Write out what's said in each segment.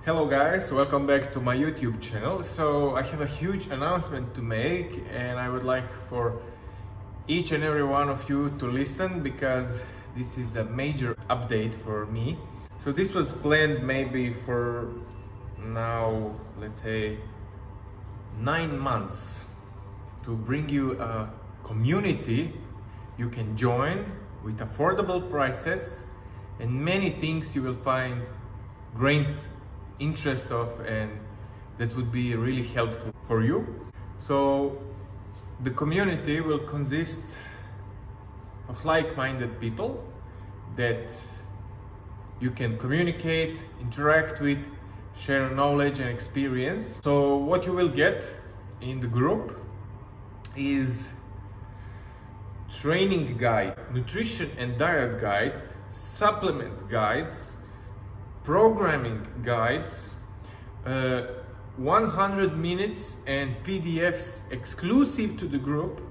Hello guys, welcome back to my YouTube channel. So I have a huge announcement to make and I would like for each and every one of you to listen because this is a major update for me. So this was planned maybe for now, let's say 9 months, to bring you a community you can join with affordable prices and many things you will find great interest of, and that would be really helpful for you. So the community will consist of like-minded people that you can communicate, interact with, share knowledge and experience. So what you will get in the group is training guide, nutrition and diet guide, supplement guides, programming guides, 100 minutes and PDFs exclusive to the group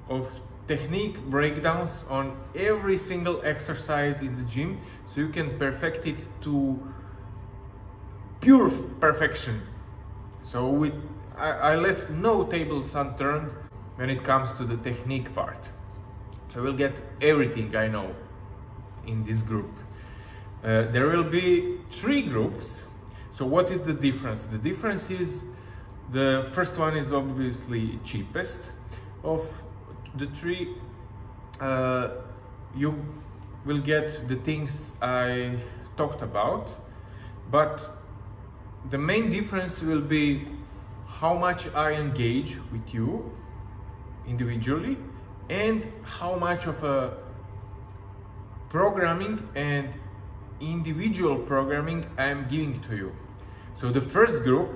of technique breakdowns on every single exercise in the gym, so you can perfect it to pure perfection. So I left no tables unturned when it comes to the technique part. So we'll get everything I know in this group. There will be 3 groups. So what is the difference? The difference is the first one is obviously cheapest of the 3. You will get the things I talked about, but the main difference will be how much I engage with you individually and how much of a programming and individual programming I am giving to you. So the first group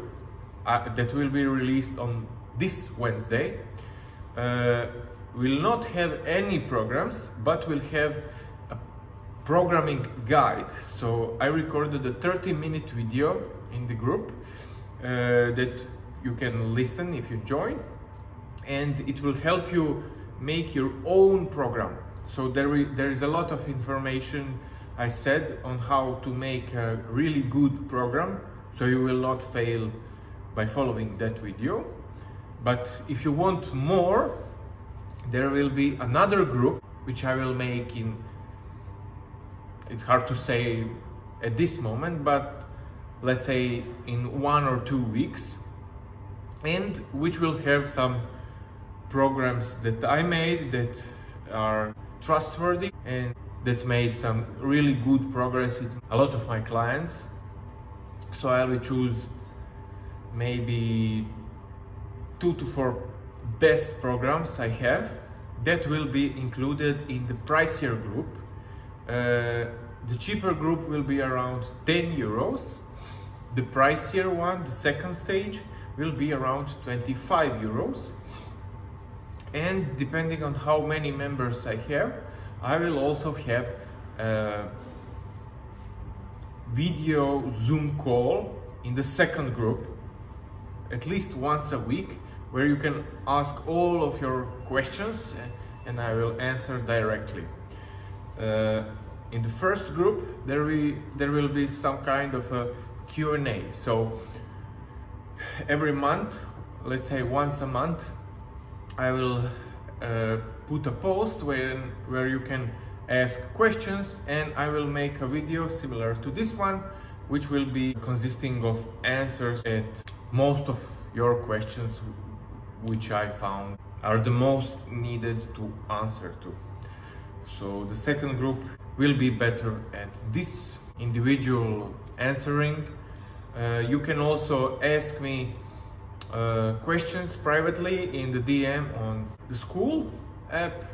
that will be released on this Wednesday will not have any programs, but will have a programming guide. So I recorded a 30-minute video in the group that you can listen if you join, and it will help you make your own program. So there is a lot of information I said on how to make a really good program, so you will not fail by following that video. But if you want more, there will be another group which I will make in, it's hard to say at this moment, but let's say in 1 or 2 weeks, and which will have some programs that I made that are trustworthy and that made some really good progress with a lot of my clients. So I will choose maybe 2 to 4 best programs I have that will be included in the pricier group. The cheaper group will be around 10 euros. The pricier one, the second stage, will be around 25 euros. And depending on how many members I have, I will also have a video Zoom call in the second group, at least once a week, where you can ask all of your questions and I will answer directly. In the first group, there will be some kind of a Q&A. So every month, let's say once a month, I will put a post where you can ask questions, and I will make a video similar to this one, which will be consisting of answers at most of your questions which I found are the most needed to answer to. So the second group will be better at this individual answering. You can also ask me questions privately in the DM on the school app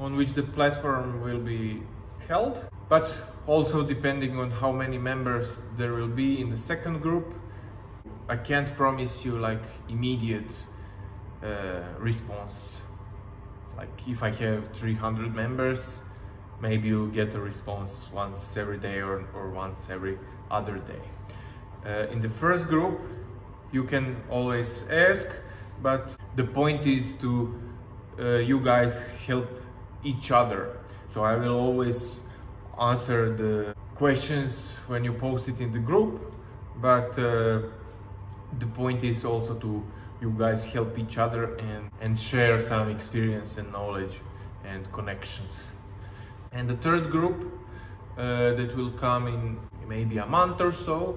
on which the platform will be held, but also depending on how many members there will be in the second group, I can't promise you like immediate response. Like if I have 300 members, maybe you'll get a response once every day or once every other day. In the first group, you can always ask, but the point is to you guys help each other. So I will always answer the questions when you post it in the group, but the point is also to you guys help each other and share some experience and knowledge and connections. And the third group that will come in maybe a month or so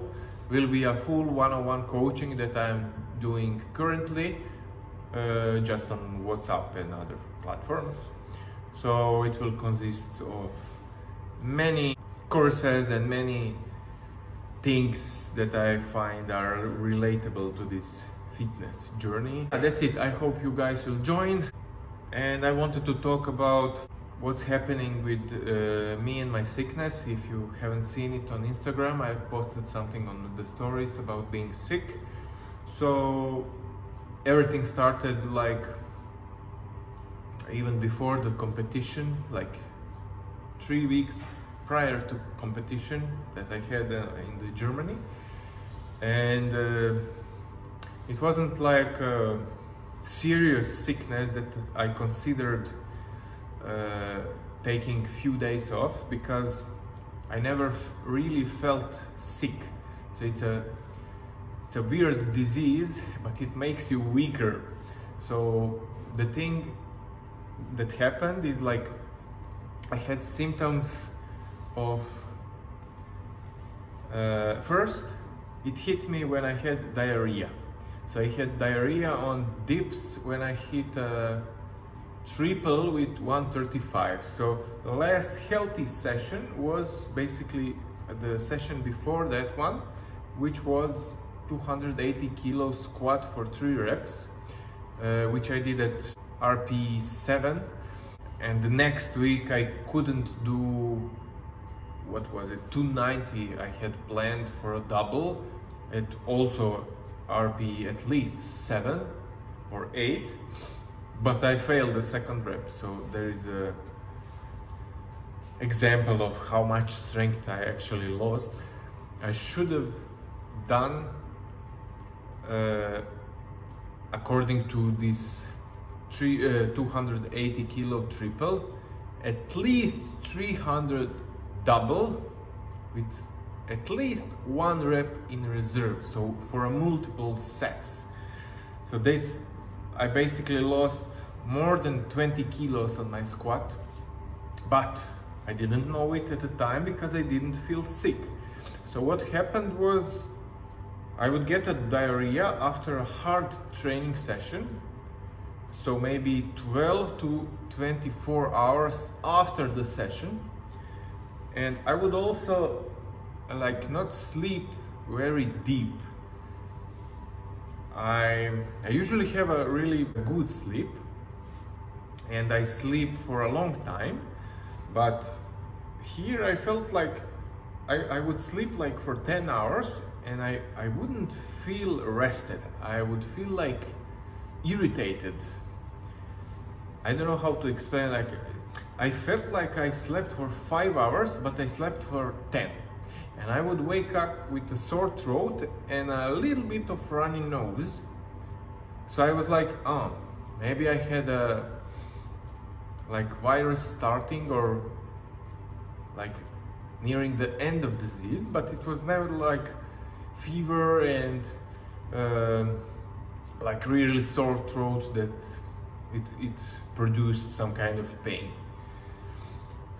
will be a full one-on-one coaching that I'm doing currently, just on WhatsApp and other platforms. So it will consist of many courses and many things that I find are relatable to this fitness journey. That's it. I hope you guys will join. And I wanted to talk about what's happening with me and my sickness. If you haven't seen it on Instagram, I've posted something on the stories about being sick. So everything started like even before the competition, like 3 weeks prior to competition that I had in Germany. And it wasn't like a serious sickness that I considered taking few days off, because I never really felt sick. So it's a weird disease, but it makes you weaker. So the thing that happened is like I had symptoms of first it hit me when I had diarrhea. So I had diarrhea on dips when I hit a triple with 135. So the last healthy session was basically the session before that one, which was 280 kilo squat for 3 reps, which I did at RP 7. And the next week I couldn't do, what was it, 290 I had planned for a double at also RP at least 7 or 8, but I failed the second rep. So there is a example of how much strength I actually lost. I should have done according to this 280 kilo triple, at least 300 double with at least 1 rep in reserve, so for a multiple sets. So that's, I basically lost more than 20 kilos on my squat, but I didn't know it at the time because I didn't feel sick. So what happened was I would get a diarrhea after a hard training session, so maybe 12 to 24 hours after the session. And I would also like not sleep very deep. I usually have a really good sleep and I sleep for a long time, but here I felt like I would sleep like for 10 hours and I wouldn't feel rested. I would feel like irritated. I don't know how to explain. Like I felt like I slept for 5 hours, but I slept for 10. And I would wake up with a sore throat and a little bit of runny nose. So I was like, oh, maybe I had a like virus starting or like nearing the end of disease, but it was never like fever and like really sore throat that it produced some kind of pain.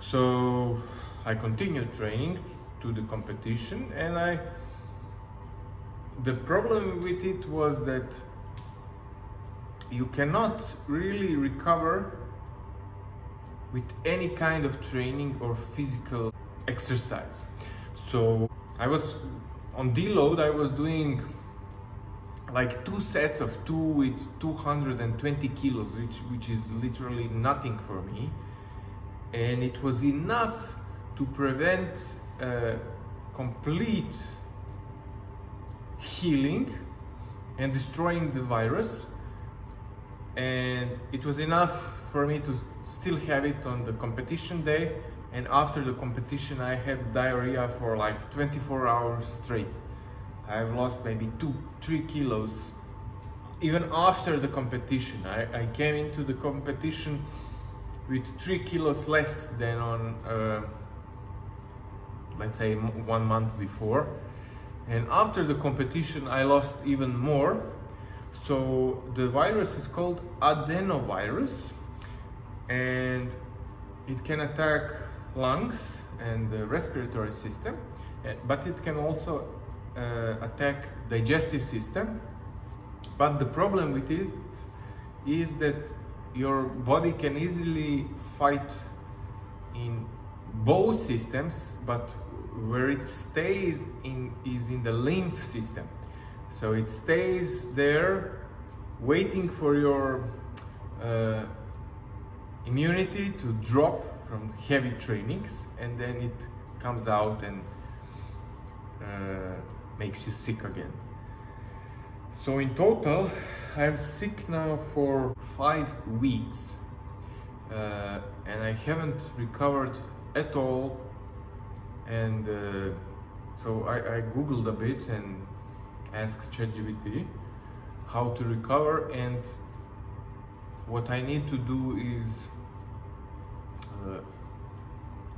So I continued training to the competition, and the problem with it was that you cannot really recover with any kind of training or physical exercise. So I was on deload, I was doing like 2 sets of 2 with 220 kilos, which is literally nothing for me, and it was enough to prevent complete healing and destroying the virus, and it was enough for me to still have it on the competition day. And after the competition I had diarrhea for like 24 hours straight. I've lost maybe 2-3 kilos even after the competition. I came into the competition with 3 kilos less than on let's say 1 month before, And after the competition I lost even more. So the virus is called adenovirus, and it can attack lungs and the respiratory system, but it can also attack digestive system. But the problem with it is that your body can easily fight in both systems, but where it stays in is in the lymph system. So it stays there waiting for your immunity to drop from heavy trainings, and then it comes out and makes you sick again. So in total I'm sick now for 5 weeks, and I haven't recovered at all. And so I googled a bit and asked ChatGPT how to recover, and what I need to do is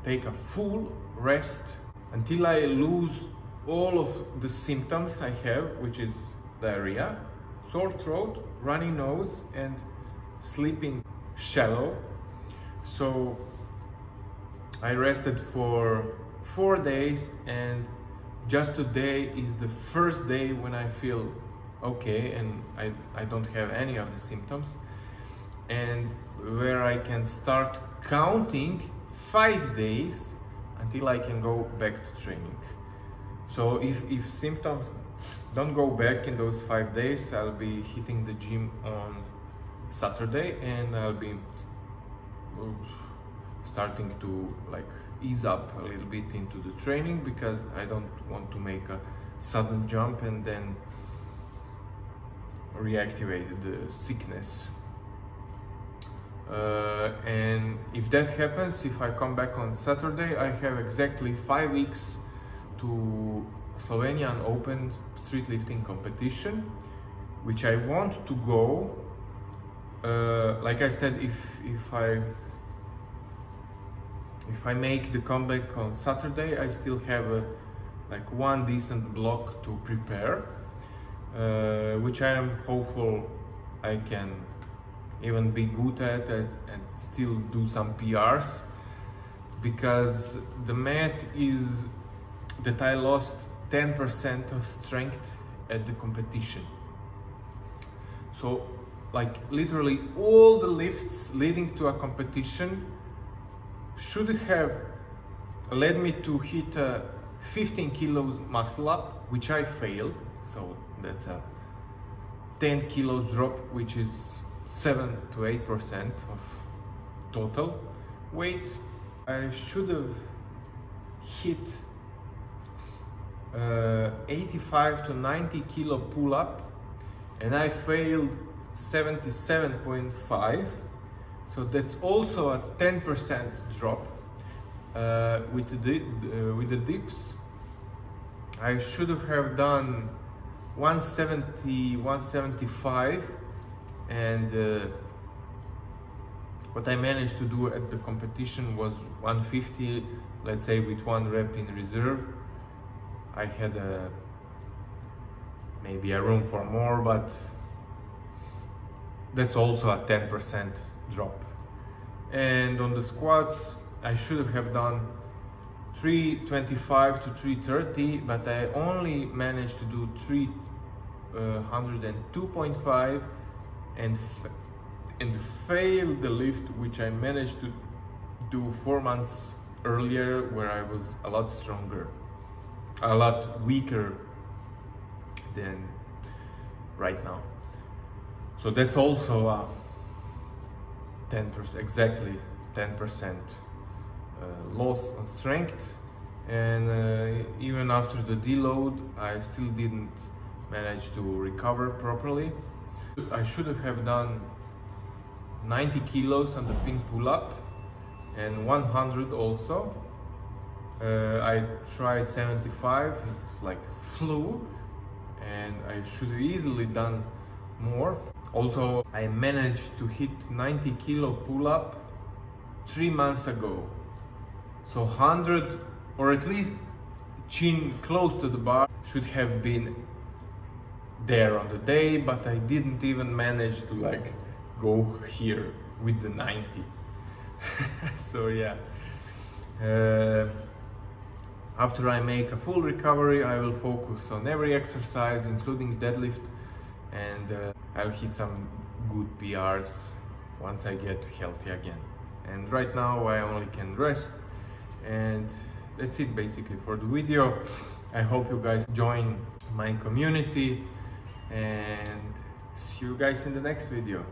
take a full rest until I lose all of the symptoms I have, which is diarrhea, sore throat, runny nose, and sleeping shallow. So I rested for 4 days, and just today is the first day when I feel okay and I don't have any of the symptoms, and where I can start counting 5 days until I can go back to training. So if symptoms don't go back in those 5 days, I'll be hitting the gym on Saturday, and I'll be starting to like ease up a little bit into the training, because I don't want to make a sudden jump and then reactivate the sickness. And if that happens, if I come back on Saturday, I have exactly 5 weeks to Slovenian Open Streetlifting competition, which I want to go. Like I said, if I make the comeback on Saturday, I still have like one decent block to prepare, which I am hopeful I can even be good at and still do some PRs, because the math is that I lost 10% of strength at the competition. So like literally all the lifts leading to a competition should have led me to hit a 15 kilos muscle up, which I failed. So that's a 10 kilos drop, which is 7 to 8% of total weight. I should have hit 85 to 90 kilo pull up, and I failed 77.5. So that's also a 10% drop. With the dips, I should have done 170, 175, and what I managed to do at the competition was 150, let's say, with 1 rep in reserve. I had maybe a room for more, but that's also a 10% drop. And on the squats, I should have done 325 to 330, but I only managed to do 302.5 and failed the lift, which I managed to do 4 months earlier, where I was a lot stronger, a lot weaker than right now. So that's also a 10%, exactly 10% loss on strength. And even after the deload, I still didn't manage to recover properly. I should have done 90 kilos on the pin pull-up and 100 also. I tried 75, it like flew, and I should have easily done more. Also, I managed to hit 90 kilo pull-up 3 months ago. So 100, or at least chin close to the bar. Should have been there on the day, but I didn't even manage to like go here with the 90. So yeah, after I make a full recovery, I will focus on every exercise, including deadlift, and I'll hit some good PRs once I get healthy again. And right now I only can rest, and that's it basically for the video. I hope you guys join my community, and see you guys in the next video.